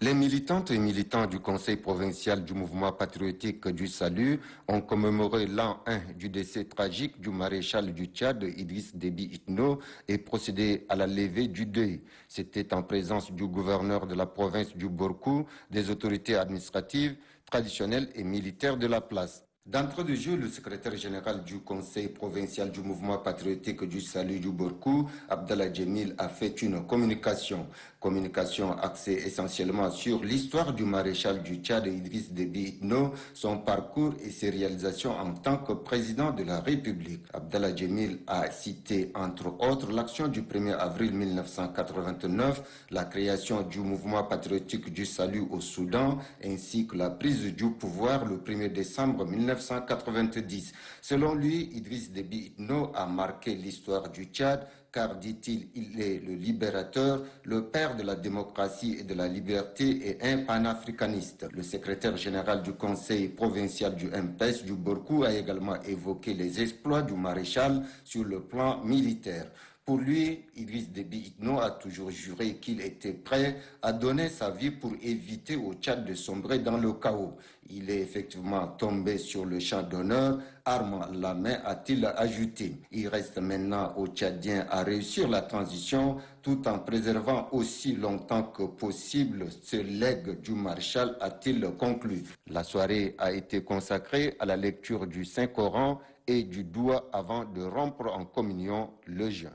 Les militantes et militants du Conseil provincial du mouvement patriotique du Salut ont commémoré l'an 1 du décès tragique du maréchal du Tchad, Idriss Déby Itno, et procédé à la levée du deuil. C'était en présence du gouverneur de la province du Borkou, des autorités administratives, traditionnelles et militaires de la place. D'entrée de jeu, le secrétaire général du Conseil provincial du mouvement patriotique du Salut du Borkou, Abdallah Djemil, a fait une communication. Communication axée essentiellement sur l'histoire du maréchal du Tchad, Idriss Déby Itno, son parcours et ses réalisations en tant que président de la République. Abdallah Djemil a cité entre autres l'action du 1er avril 1989, la création du mouvement patriotique du Salut au Soudan, ainsi que la prise du pouvoir le 1er décembre 1990. Selon lui, Idriss Déby Itno a marqué l'histoire du Tchad car, dit-il, il est le libérateur, le père de la démocratie et de la liberté et un panafricaniste. Le secrétaire général du Conseil provincial du MPES du Borkou a également évoqué les exploits du maréchal sur le plan militaire. Pour lui, Idriss Déby Itno a toujours juré qu'il était prêt à donner sa vie pour éviter au Tchad de sombrer dans le chaos. Il est effectivement tombé sur le champ d'honneur, arme à la main, a-t-il ajouté. Il reste maintenant aux Tchadiens à réussir la transition tout en préservant aussi longtemps que possible ce legs du maréchal, a-t-il conclu. La soirée a été consacrée à la lecture du Saint-Coran et du doigt avant de rompre en communion le jeûne.